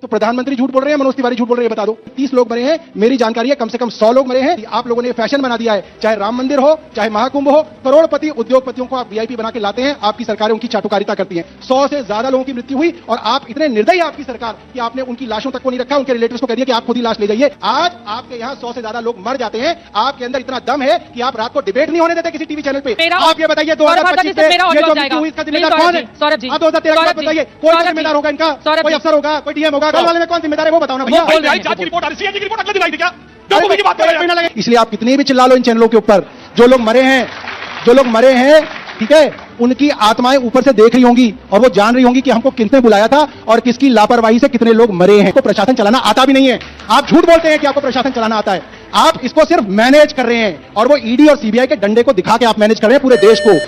तो प्रधानमंत्री झूठ बोल रहे हैं, मनोज तिवारी झूठ बोल रहे हैं, बता दो। 30 लोग मरे हैं, मेरी जानकारी है कम से कम 100 लोग मरे हैं। आप लोगों ने फैशन बना दिया है, चाहे राम मंदिर हो, चाहे महाकुंभ हो, करोड़पति उद्योगपतियों को आप वीआईपी बना के लाते हैं, आपकी सरकारें उनकी चाटुकारिता करती हैं। 100 से ज्यादा लोगों की मृत्यु हुई और आप इतने निर्दयी आपकी सरकार कि आपने उनकी लाशों तक को नहीं रखा, उनके रिलेटिव्स को कह दिया कि आप खुद ही लाश ले जाइए। आज आपके यहाँ 100 से ज्यादा लोग मर जाते हैं, आपके अंदर इतना दम है कि आप रात को डिबेट नहीं होने देते किसी टीवी चैनल पे। आप ये बताइए 2025 में ये जो मृत्यु हुई इसका जिम्मेदार कौन है? आप 2013 की बात बताइए, कौन जिम्मेदार होगा इनका? कोई अफसर होगा, कोई डीएम होगा, घर वाले में कौन जिम्मेदार है वो बताओ ना भैया। जांच की रिपोर्ट आ रही है, रिपोर्ट अगले दिन आई थी क्या? की बात कर रहे हैं। इसलिए आप कितने भी चिल्ला लो इन चैनलों के ऊपर, जो लोग मरे हैं, ठीक है, उनकी आत्माएं ऊपर से देख रही होंगी और वो जान रही होंगी कि हमको किसने बुलाया था और किसकी लापरवाही से कितने लोग मरे हैं। आपको प्रशासन चलाना आता भी नहीं है। आप झूठ बोलते हैं कि आपको प्रशासन चलाना आता है। आप इसको सिर्फ मैनेज कर रहे हैं और वो ईडी और सीबीआई के डंडे को दिखा के आप मैनेज कर रहे हैं पूरे देश को।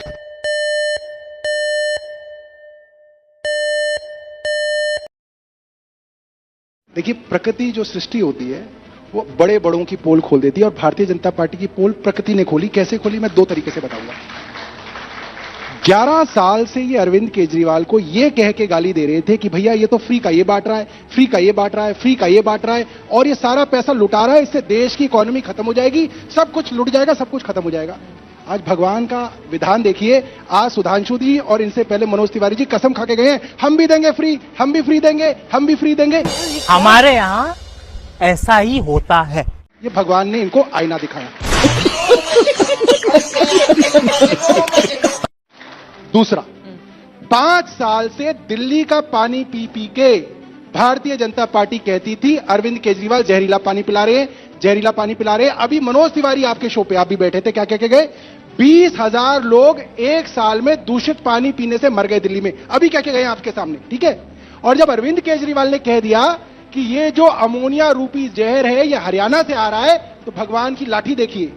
देखिए, प्रकृति जो सृष्टि होती है वो बड़े बड़ों की पोल खोल देती है और भारतीय जनता पार्टी की पोल प्रकृति ने खोली। कैसे खोली, मैं 2 तरीके से बताऊंगा। 11 साल से ये अरविंद केजरीवाल को ये कह के गाली दे रहे थे कि भैया ये तो फ्री का ये बांट रहा है, फ्री का ये बांट रहा है, फ्री का ये बांट रहा है और ये सारा पैसा लुटा रहा है, इससे देश की इकोनॉमी खत्म हो जाएगी, सब कुछ लुट जाएगा, सब कुछ खत्म हो जाएगा। आज भगवान का विधान देखिए, आज सुधांशु जी और इनसे पहले मनोज तिवारी जी कसम खा के गए हैं, हम भी देंगे फ्री, हम भी फ्री देंगे, हम भी फ्री देंगे। हमारे यहाँ ऐसा ही होता है। ये भगवान ने इनको आईना दिखाया। दूसरा, 5 साल से दिल्ली का पानी पी पी के भारतीय जनता पार्टी कहती थी अरविंद केजरीवाल जहरीला पानी पिला रहे हैं, जहरीला पानी पिला रहे हैं। अभी मनोज तिवारी आपके शो पे आप भी बैठे थे, क्या कह के गए? 20,000 लोग 1 साल में दूषित पानी पीने से मर गए दिल्ली में। अभी क्या कह गए आपके सामने, ठीक है? और जब अरविंद केजरीवाल ने कह दिया कि ये जो अमोनिया रूपी जहर है ये हरियाणा से आ रहा है, तो भगवान की लाठी देखिए।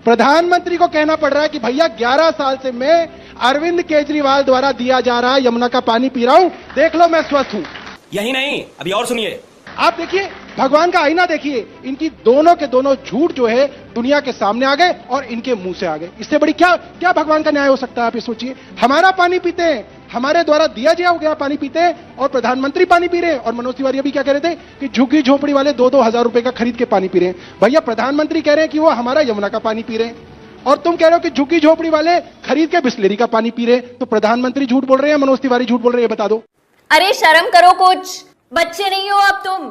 प्रधानमंत्री को कहना पड़ रहा है कि भैया 11 साल से मैं अरविंद केजरीवाल द्वारा दिया जा रहा यमुना का पानी पी रहा हूं, देख लो मैं स्वस्थ हूं। यही नहीं, अभी और सुनिए। आप देखिए, भगवान का आईना देखिए। इनकी दोनों के दोनों झूठ जो है दुनिया के सामने आ गए और इनके मुंह से आ गए। इससे बड़ी क्या भगवान का न्याय हो सकता है? आप ये सोचिए, हमारा पानी पीते हैं, हमारे द्वारा दिया गया पानी पीते हैं और प्रधानमंत्री पानी पी रहे हैं। और मनोज तिवारी अभी क्या कह रहे थे कि झुग्गी झोपड़ी वाले 2-2 हजार रुपए का खरीद के पानी पी रहे हैं। भैया, प्रधानमंत्री कह रहे हैं कि वो हमारा यमुना का पानी पी रहे हैं और तुम कह रहे हो कि झुग्गी झोपड़ी वाले खरीद के बिस्लेरी का पानी पी रहे हैं। तो प्रधानमंत्री झूठ बोल रहे हैं, मनोज तिवारी झूठ बोल रहे हैं, बता दो। अरे शर्म करो कुछ, बच्चे नहीं हो अब तुम।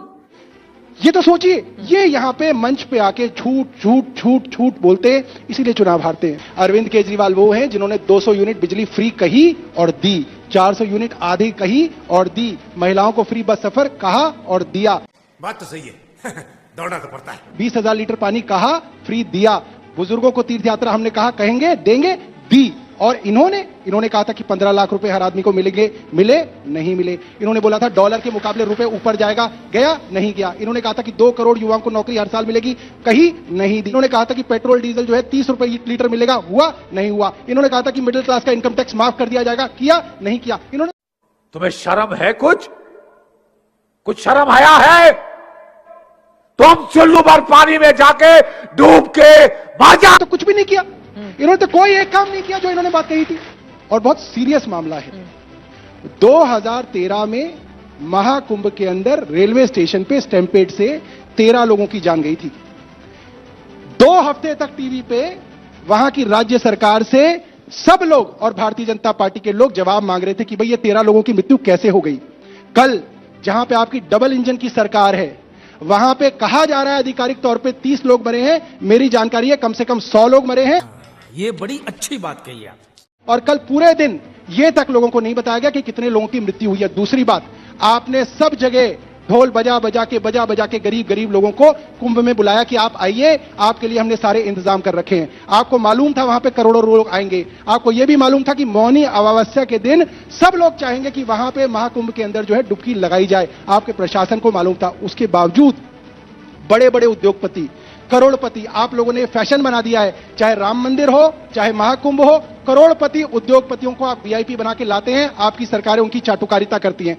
ये तो सोचिए, ये यहां पे मंच पे आके झूठ झूठ झूठ झूठ बोलते हैं, इसीलिए चुनाव हारते हैं। अरविंद केजरीवाल वो हैं जिन्होंने 200 यूनिट बिजली फ्री कही और दी, 400 यूनिट आधी कही और दी, महिलाओं को फ्री बस सफर कहा और दिया। बात तो सही है। दौड़ना तो पड़ता है। 20,000 लीटर पानी कहा, फ्री दिया। बुजुर्गों को तीर्थ यात्रा हमने कहा कहेंगे देंगे, दी। और इन्होंने कहा था कि 15 लाख रुपए हर आदमी को मिलेंगे, मिले नहीं मिले। इन्होंने बोला था डॉलर के मुकाबले रुपए ऊपर जाएगा, गया नहीं गया। इन्होंने कहा था कि 2 करोड़ युवाओं को नौकरी हर साल मिलेगी, कहीं नहीं दी। इन्होंने कहा था कि पेट्रोल डीजल जो है 30 रुपए लीटर मिलेगा, हुआ नहीं हुआ। इन्होंने कहा था कि मिडिल क्लास का इनकम टैक्स माफ कर दिया जाएगा, किया नहीं किया। इन्होंने, तुम्हें शर्म है? कुछ शर्म आया है? तुम चुल्लू भर पानी में जाके डूब के बाजा। तो कुछ भी नहीं किया इन्होंने, तो कोई एक काम नहीं किया जो इन्होंने बात कही थी। और बहुत सीरियस मामला है। 2013 में महाकुंभ के अंदर रेलवे स्टेशन पे स्टैम्पेड से 13 लोगों की जान गई थी। 2 हफ्ते तक टीवी पे वहां की राज्य सरकार से सब लोग और भारतीय जनता पार्टी के लोग जवाब मांग रहे थे कि भाई ये 13 लोगों की मृत्यु कैसे हो गई। कल जहां पे आपकी डबल इंजन की सरकार है, वहां पे कहा जा रहा है आधिकारिक तौर पे 30 लोग मरे हैं, मेरी जानकारी है कम से कम 100 लोग मरे हैं। ये बड़ी अच्छी बात कही आप। और कल पूरे दिन ये तक लोगों को नहीं बताया गया कि कितने लोगों की मृत्यु हुई है। दूसरी बात, आपने सब जगह ढोल बजा बजा के गरीब लोगों को कुंभ में बुलाया कि आप आइए, आपके लिए हमने सारे इंतजाम कर रखे हैं। आपको मालूम था वहां पे करोड़ों लोग आएंगे। आपको यह भी मालूम था कि मौनी अमावस्या के दिन सब लोग चाहेंगे कि वहां पे महाकुंभ के अंदर जो है डुबकी लगाई जाए। आपके प्रशासन को मालूम था। उसके बावजूद बड़े बड़े उद्योगपति, करोड़पति, आप लोगों ने फैशन बना दिया है, चाहे राम मंदिर हो, चाहे महाकुंभ हो, करोड़पति उद्योगपतियों को आप वीआईपी बना के लाते हैं, आपकी सरकारें उनकी चाटुकारिता करती हैं।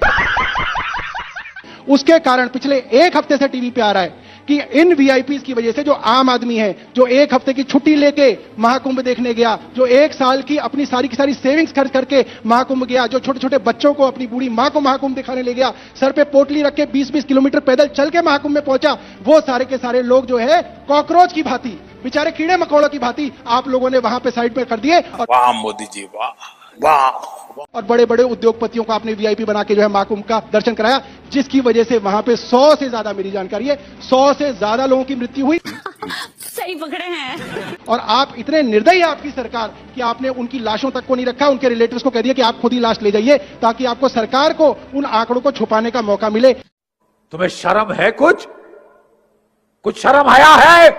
उसके कारण पिछले 1 हफ्ते से टीवी पे आ रहा है कि इन वीआईपीज की वजह से जो आम आदमी है, जो एक हफ्ते की छुट्टी लेके महाकुंभ देखने गया, जो एक साल की अपनी सारी की सारी सेविंग्स खर्च करके महाकुंभ गया, जो छोटे छोटे बच्चों को, अपनी बूढ़ी मां को महाकुंभ दिखाने ले गया, सर पे पोटली रख के 20-20 किलोमीटर पैदल चल के महाकुंभ में पहुंचा, वो सारे के सारे लोग जो है कॉकरोच की भांति, बेचारे कीड़े मकोड़ों की भांति आप लोगों ने वहां पे साइड पे कर दिए। वाह मोदी जी, वाह वाह। और बड़े बड़े उद्योगपतियों को आपने वीआईपी बना के जो है महाकुंभ का दर्शन कराया, जिसकी वजह से वहां पे 100 से ज्यादा, मेरी जानकारी है 100 से ज्यादा लोगों की मृत्यु हुई। सही पकड़े हैं। और आप इतने निर्दयी, आपकी सरकार, कि आपने उनकी लाशों तक को नहीं रखा, उनके रिलेटिव्स को कह दिया कि आप खुद ही लाश ले जाइए, ताकि आपको सरकार को उन आंकड़ों को छुपाने का मौका मिले। तुम्हें शर्म है? कुछ शर्म आया है?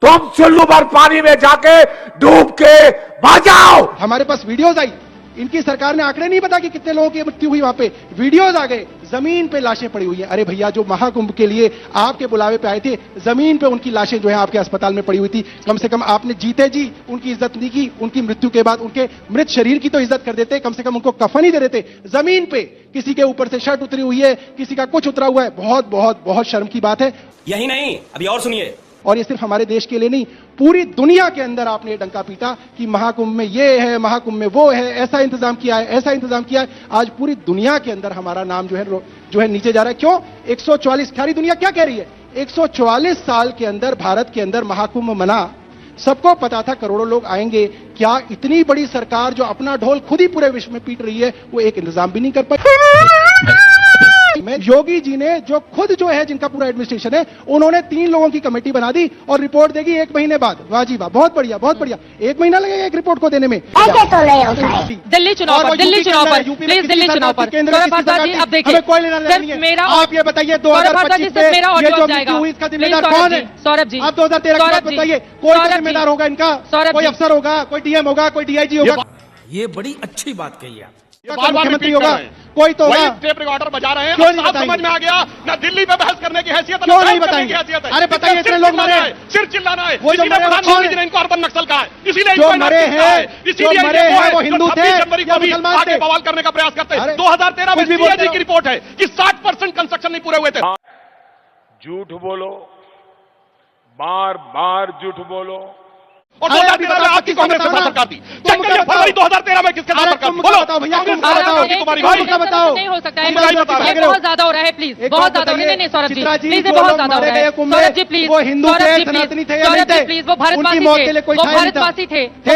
तुम चुल्लू भर पानी में जाके डूब के मर जाओ। हमारे पास वीडियोज आई, इनकी सरकार ने आंकड़े नहीं पता कि कितने लोगों की मृत्यु हुई, वहां पे वीडियोज आ गए, जमीन पे लाशें पड़ी हुई हैं। अरे भैया, जो महाकुंभ के लिए आपके बुलावे पे आए थे, जमीन पे उनकी लाशें जो है आपके अस्पताल में पड़ी हुई थी। कम से कम आपने जीते जी उनकी इज्जत नहीं की, उनकी मृत्यु के बाद उनके मृत शरीर की तो इज्जत कर देते, कम से कम उनको कफन ही दे देते। जमीन पे किसी के ऊपर से शर्ट उतरी हुई है, किसी का कुछ उतरा हुआ है, बहुत बहुत बहुत शर्म की बात है। यही नहीं, अभी और सुनिए। और ये सिर्फ हमारे देश के लिए नहीं, पूरी दुनिया के अंदर आपने ये डंका पीटा कि महाकुंभ में ये है, महाकुंभ में वो है, ऐसा इंतजाम किया है, ऐसा इंतजाम किया है। आज पूरी दुनिया के अंदर हमारा नाम जो है नीचे जा रहा है। क्यों? 144, सारी दुनिया क्या कह रही है? 144 साल के अंदर भारत के अंदर महाकुंभ मना, सबको पता था करोड़ों लोग आएंगे। क्या इतनी बड़ी सरकार जो अपना ढोल खुद ही पूरे विश्व में पीट रही है, वो एक इंतजाम भी नहीं कर पाई? योगी जी ने जो खुद जो है, जिनका पूरा एडमिनिस्ट्रेशन है, उन्होंने 3 लोगों की कमेटी बना दी और रिपोर्ट देगी 1 महीने बाद। वाह जी वाह, बहुत बढ़िया, बहुत बढ़िया। 1 महीना लगेगा एक रिपोर्ट को देने में। ऐसे तो नहीं होता है। दिल्ली चुनाव पर, दिल्ली चुनाव पर, प्लीज दिल्ली चुनाव पर। सौरभ भारद्वाज जी, अब देखिए, कोई लेना नहीं है। मेरा, आप ये बताइए 2025 में मेरा ये ऑडियो जो जाएगा, मृत्यु हुई, इसका जिम्मेदार कौन है? सौरभ जी, आप 2013 की बात बताइए, कोई तो जिम्मेदार होगा इनका? कोई अफसर होगा, कोई डीएम होगा, कोई डीआईजी होगा? ये बड़ी अच्छी बात कही आप। मुख्यमंत्री होगा, कोई तो होगा। टेप रिकॉर्डर बजा रहे हैं। क्यों नहीं अब बताएंगे? समझ में आ गया ना, दिल्ली पे बहस करने की हैसियत है, क्यों ना नहीं बहस करने बताएंगे? की हैसियत है। अरे बताइए, इतने लोग मरे, सिर चिल्लाना है। वो जो इसीलिए मरे प्रधानमंत्री जी कौन ने इनको अर्बन नक्सल कहा है, इसीलिए जो इनको मरे नास्तिक कहा है, हैं, इसीलिए जो मरे ये हैं, वो हिंदू थे 26 जनवरी या को भी मुसलमान आगे थे? बवाल करने का प्रयास करते हैं। अरे, 2013 में कुछ भी बोलते सीएजी की रहो। रिपोर्ट है कि 60% कंस्ट्रक्शन नहीं पूरे हुए थे। झूठ बोलो, बार बार झूठ बोलो। और 2013 में आपकी कांग्रेस ने सरकार दी। चेक करिए फरवरी 2013 में किसके साथ सरकार दी? बोलो, बताओ भैया, कांग्रेस तुम बताओ, सरकार की तुम्हारी भाई। तुम बताओ। नहीं हो सकता है, तुम बताइए, बता रहे ये हो। बहुत ज्यादा हो रहा है, प्लीज, एक बहुत बात ज्यादा हो रहा है। बताइए, नहीं सौरभ जी, चित्रा जी, प्लीज, जो ये बहुत लोग ज्यादा हो मारे रहा है। गए कुंभ में, सौरभ जी प्लीज, वो हिंदू सौरभ थे, जी, सनातनी थे या सौरभ नहीं जी थे? प्लीज, वो उनकी भारतवासी मौत थे, के लिए कोई वो था नहीं था। भारतवासी थे।